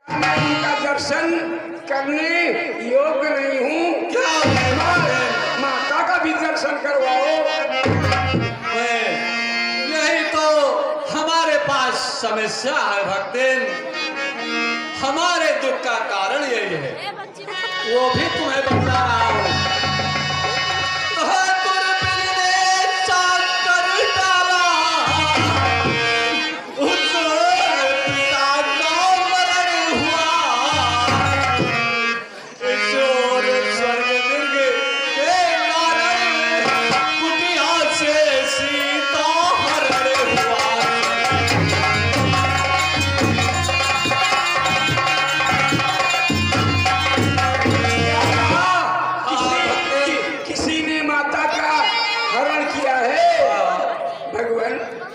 मैं उनका दर्शन करने योग्य नहीं हूँ। क्या माता का भी दर्शन करवाओ। यही तो हमारे पास समस्या है भक्तिन। हमारे दुख का कारण यही है, वो भी तुम्हें बता रहा हूँ।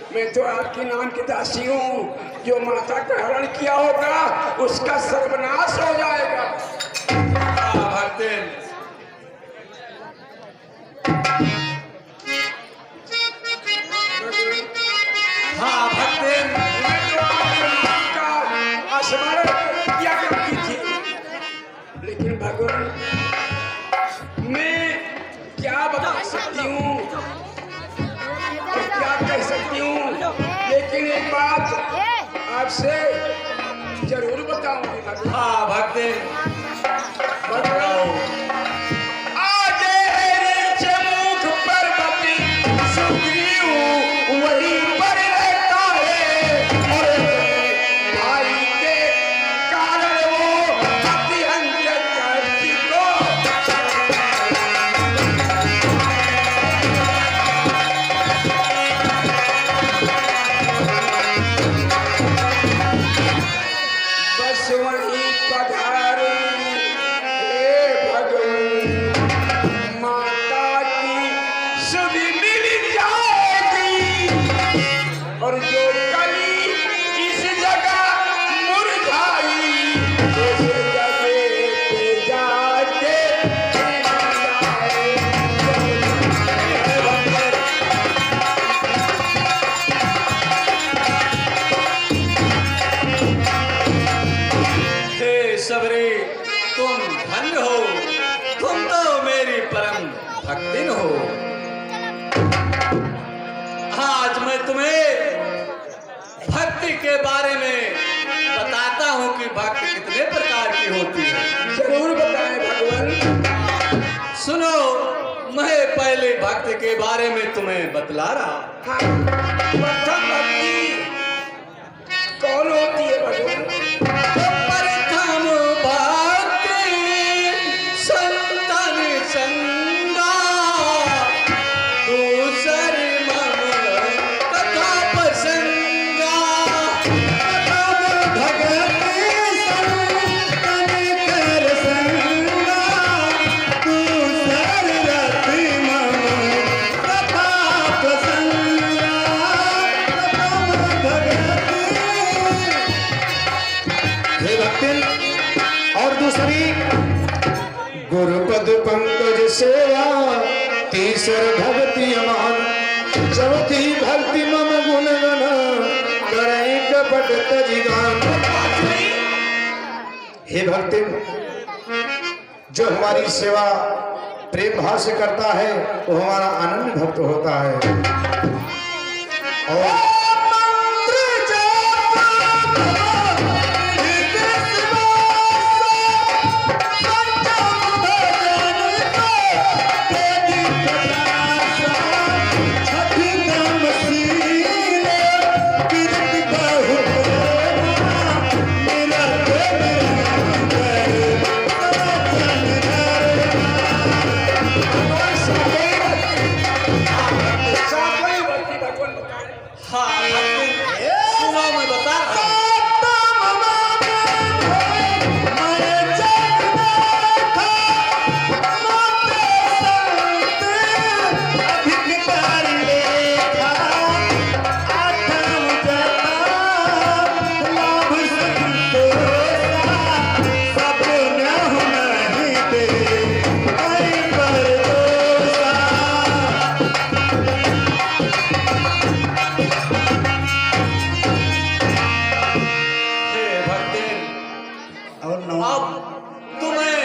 मैं तो आपके नाम की दासी हूँ। जो माता का हरण किया होगा उसका सर्वनाश हो जाएगा। भक्तिन, हाँ भक्तिन, मैं तो आपके नाम का स्मरण किया करती थी, लेकिन भगवान मैं क्या बता सकती हूँ, क्या कह सकती हूँ, लेकिन एक बात आपसे जरूर बताऊंगी। हाँ भक्तिन, बताओ। आज मुख पर्वत सुग्रीव वहीं पर रहता है, और भाई के कारण वो अतिहंत करती को बस वहीं पधारे। हे भगवान, माता की सुधि मिल जाएगी, और जो कली इस जगह मुरझाई उस जगह पे जाके सबरी, तुम धन्य हो, तुम तो मेरी परम भक्तिन हो। आज मैं तुम्हें भक्ति के बारे में बताता हूँ कि भक्ति कितने प्रकार की होती है। जरूर बताएं भगवान। सुनो, मैं पहले भक्ति के बारे में तुम्हें बतला रहा। हाँ, प्रथम भक्ति कौन होती है भगवान? और दूसरी गुरुपद पंकज सेवा, तीसर भक्ति अमान, चौथी भक्ति मम गुण गण करई कपट तजिगान। हे भक्ति, जो हमारी सेवा प्रेम भाव से करता है वो हमारा आनंद भक्त होता है। और हाँ, सुनो मैं बता रहा हूँ। अब तुम्हें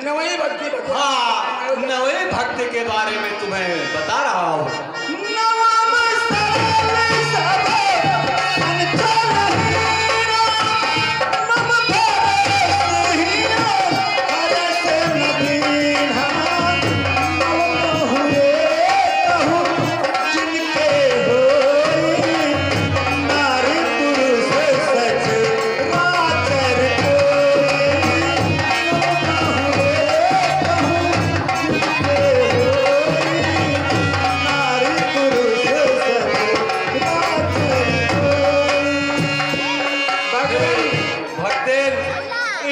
नवई भक्ति बता। हाँ नवे भक्ति के बारे में तुम्हें बता रहा हूँ।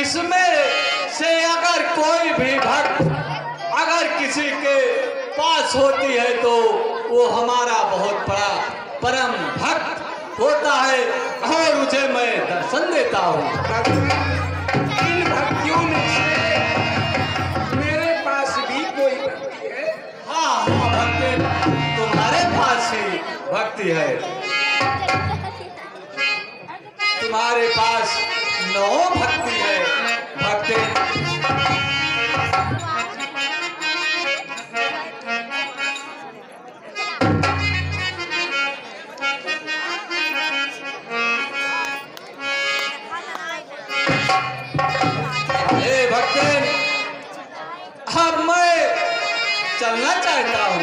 इसमें से अगर कोई भी भक्त अगर किसी के पास होती है तो वो हमारा बहुत बड़ा परम भक्त होता है और उसे मैं दर्शन देता हूँ। इन भक्तियों में से मेरे पास भी कोई भक्ति है। हाँ हाँ भक्ति तुम्हारे पास ही भक्ति है। तुम्हारे पास 9 भक्ति है भक्ति। हे भक्ति अब मैं चलना चाहता हूँ।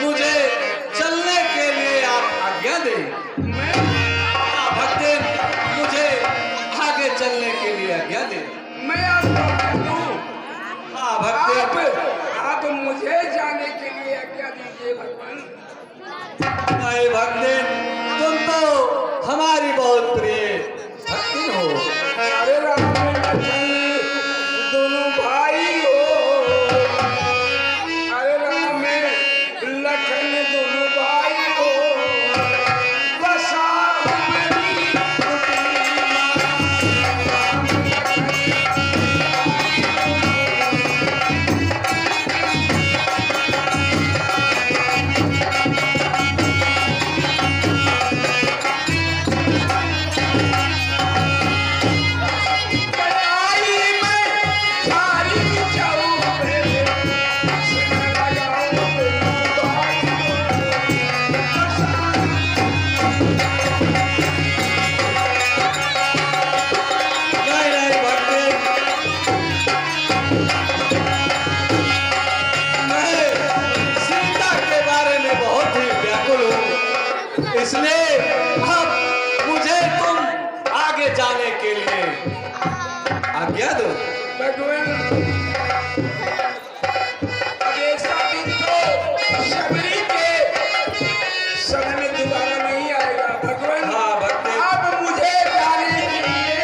मुझे चलने के लिए आप आज्ञा दें। आगे चलने के लिए आज्ञा दे। मैं आपको कहता हूँ। हाँ भक्त आप मुझे जाने के लिए आज्ञा दीजिए भगवान। नहीं भक्त तुम तो हमारी बहुत प्रिय भक्ति हो। अरे राम लखन दोनों भाई हो। अरे राम लखन दोनों भाई हो। बसा इसलिए अब मुझे तुम आगे जाने के लिए आज्ञा दो। भगवान अब ऐसा दिन तो शबरी के समय में दोबारा नहीं आएगा भगवान। हाँ भक्ति अब मुझे जाने के लिए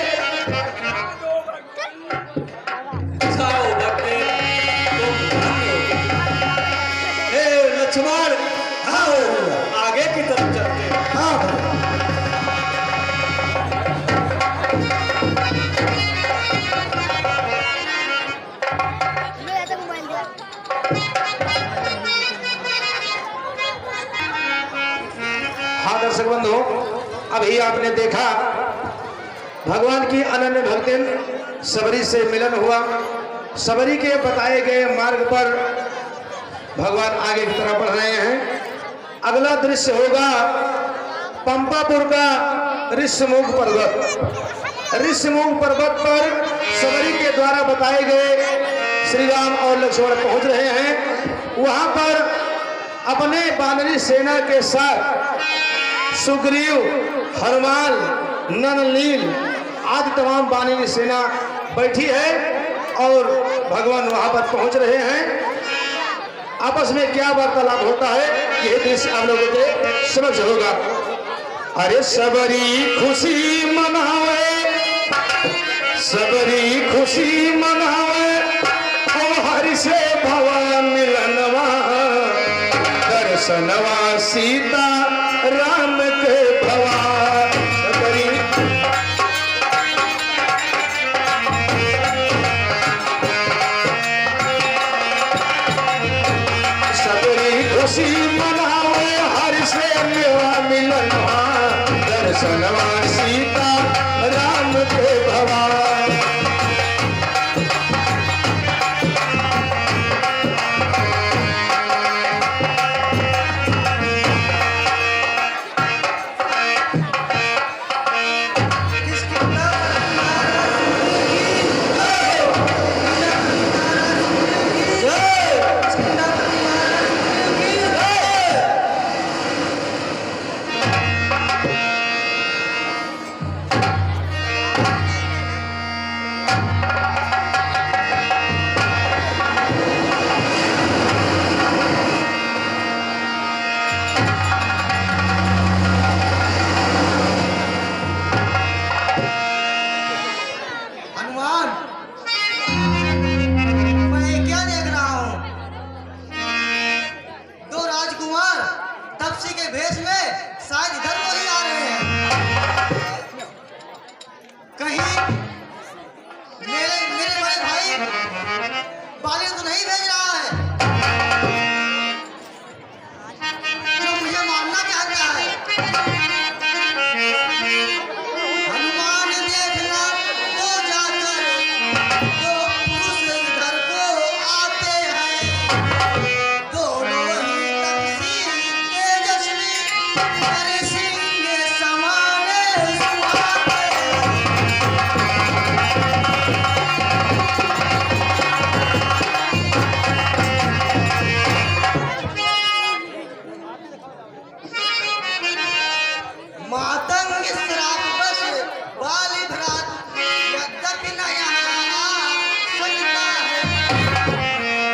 जाओ भक्ति हे लक्ष्मण आओ आगे की तरफ चलते हैं। हाँ दर्शक बंधु अभी आपने देखा भगवान की अनन्य भक्ति सबरी से मिलन हुआ। सबरी के बताए गए मार्ग पर भगवान आगे की तरफ बढ़ रहे हैं। अगला दृश्य होगा पंपापुर का ऋषमुख पर्वत। ऋषमुख पर्वत पर सबरी के द्वारा बताए गए श्री राम और लक्ष्मण पहुंच रहे हैं। वहां पर अपने वानरी सेना के साथ सुग्रीव, हनुमान, नलनील आदि तमाम वानरी सेना बैठी है और भगवान वहां पर पहुंच रहे हैं। आपस में क्या वार्तालाप होता है यह दृश्य आप लोगों के समझ होगा। अरे सबरी खुशी मनावे, सबरी खुशी मनावे ओ हरि से भवा मिलनवा दर्शनवा सीता राम के भवा। सबरी खुशी मनावे हर से मेवा मिलनवा दर्शनवा सीता राम के भवा। बाली तो नहीं भेज रहा है जो मुझे मारना चाहता है। हनुमान देखना तो जाकर दो पुरुष घर को आते हैं, दोनों ही तपसी तेजस्वी नरसिंह समान सुहाते। मातंग श्राप बस बाली भ्रात यद्यपि न यहाँ आ सकता है,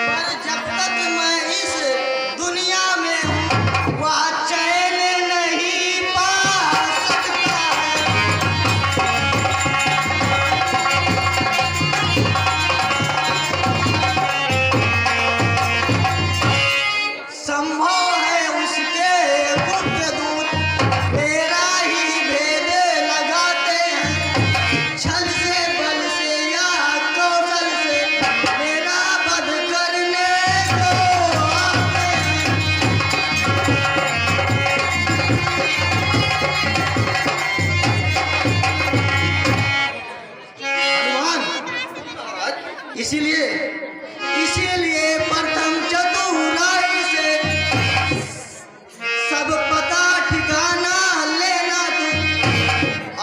पर जब तक मैं इस दुनिया में हूँ वह चैन नहीं पा सकता है। संभव है उसके गुप्त दूत मेरा ही भेद लगाते हैं, छल से बल से या कौशल से मेरा वध करने को आते हैं। हनुमान, इसीलिए इसीलिए प्रथम चतुराई से सब पता ठिकाना लेना तुम,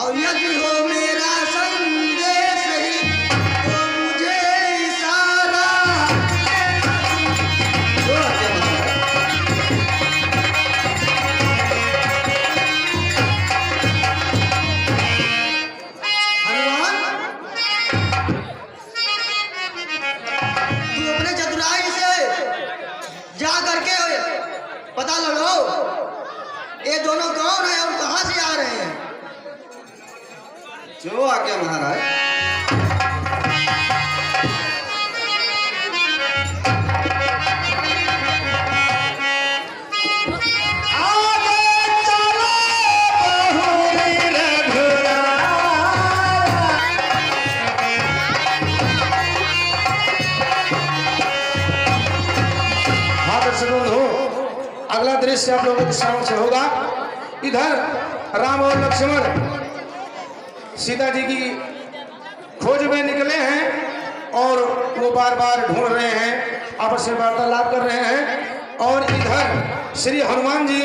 और यदि हो मेरा संदेश ही तो मुझे इशारा हनुमान, तू अपने चतुराई से जा करके पता लगाओ ये दोनों कौन है और कहां से आ रहे हैं। जो आज्ञा महाराज। हाँ दर्शक बंधु, अगला दृश्य आप लोगों के सामने से होगा। इधर राम और लक्ष्मण सीता जी की खोज में निकले हैं और वो बार बार ढूंढ रहे हैं, आपस में वार्तालाप कर रहे हैं। और इधर श्री हनुमान जी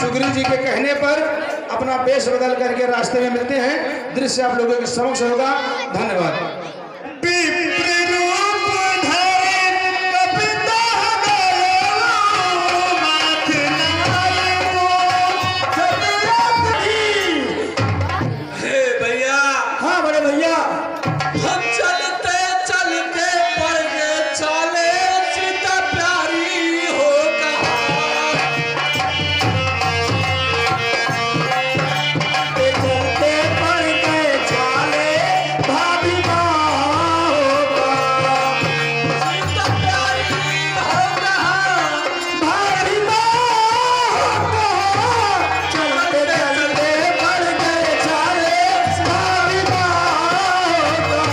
सुग्रीव जी के कहने पर अपना वेश बदल करके रास्ते में मिलते हैं। दृश्य आप लोगों के समक्ष होगा। धन्यवाद। हे भैया, हाँ बड़े भैया, हम चलते चलते पड़ गए चाले, सीता प्यारी हो कहा। चलते पड़ गए चाले, भाभी माँ होगा। सीता प्यारी हो कहा। भाभी माँ होगा। चलते चलते पड़ गए चाले, भाभी माँ होगा।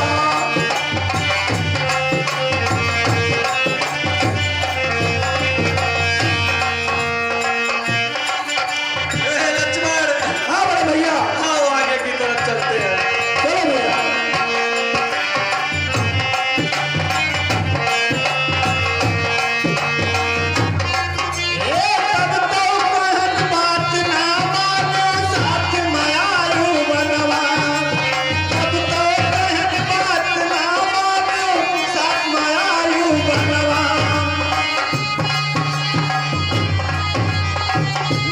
हे लक्ष्मण, हाँ बड़े भैया, आओ आगे की तरफ चलते हैं। चलो भैया। तब तो कहत बात ना मानो, साथ में आयु बनवा। तब तो कहत बात ना मानो, साथ में आयु बनवा।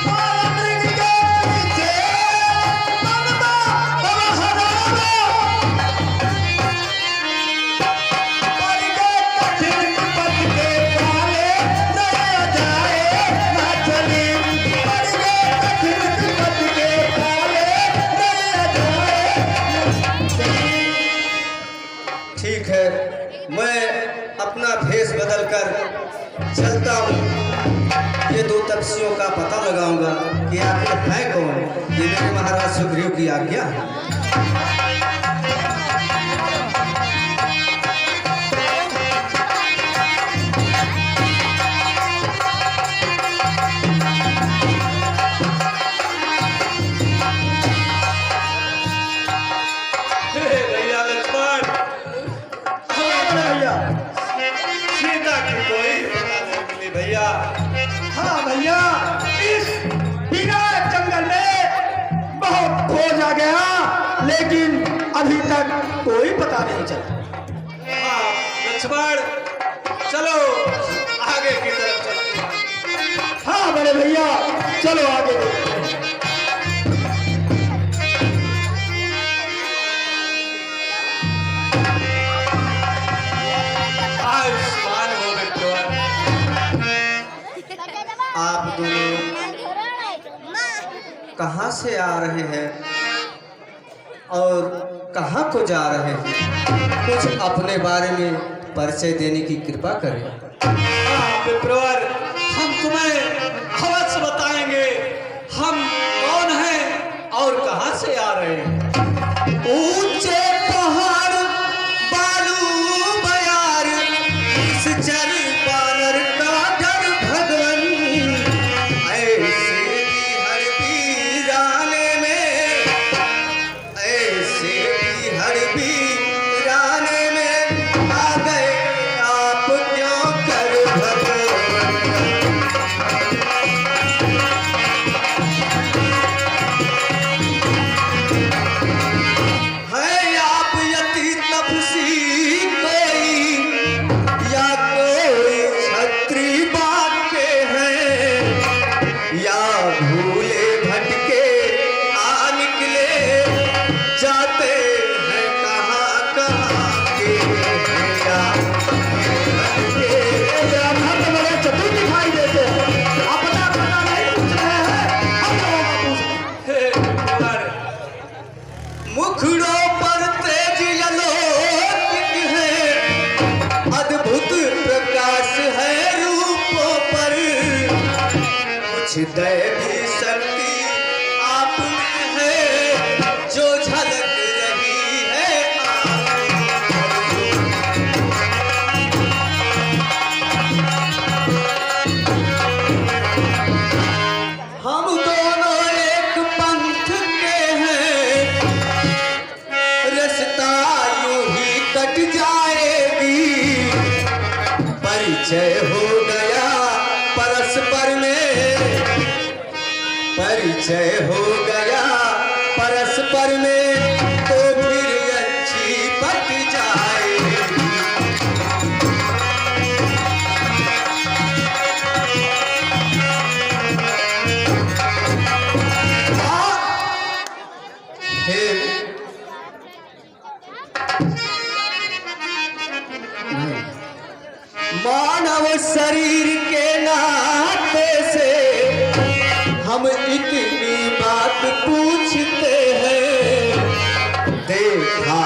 मारा मृग के पीछे मनवा बहरावा। पड़ गए कठिन विपत के पाले, नया जाए ना चले। पड़ गए कठिन विपत के पाले, नया जाए ना चले। ठीक है, मैं अपना भेष बदलकर चलता हूँ। ये दो तपस्वियों का पता लगाऊंगा कि आखिर है कौन। ये मेरे महाराज सुग्रीव की आज्ञा है। सीता की कोई पता नहीं मिली भैया। हाँ भैया, इस विराट जंगल में बहुत खोजा गया, लेकिन अभी तक कोई पता नहीं चला। हाँ लक्ष्मण, चलो आगे की तरफ चलते हैं। हाँ बड़े भैया, चलो आगे देखते हैं। आयुष्मान हो विक्रम। आप दोनों कहाँ से आ रहे हैं और कहाँ को जा रहे हैं? कुछ अपने बारे में परिचय देने की कृपा करें। विप्रवर, हम तुम्हें अवश्य बताएंगे हम कौन हैं और कहाँ से आ रहे हैं। ऊंचे पहाड़ बालू बयार इस चर बानर का डर भगवन ऐसे भी हर वीराने में ऐसे भी हर वीराने में आ गए आप क्यों कर भगवन। है आप यति तपसी कोई या कोई छत्री बाग के हैं या भूले भटके आ निकले जाते हैं कहाँ कहाँ के हैं या भटके चतुर दिखाई देते हैं, अपना पता नहीं पूछ रहे हैं, हम लोगों का पूछ रहे हैं। हे विप्रवर, मुखड़ों पर तेज अलौकिक है अद्भुत प्रकाश है रूपों पर कुछ दैवी शक्ति आप में है जो झलक रही है हम दोनों एक पंथ के हैं रास्ता यूं ही कट जाएगी परिचय हो गया परस्पर में परिचय हो गया परस्पर में तो फिर अच्छी पट जाएगी। फिर मानव शरीर के नाते से हम इतनी बात पूछते हैं देखा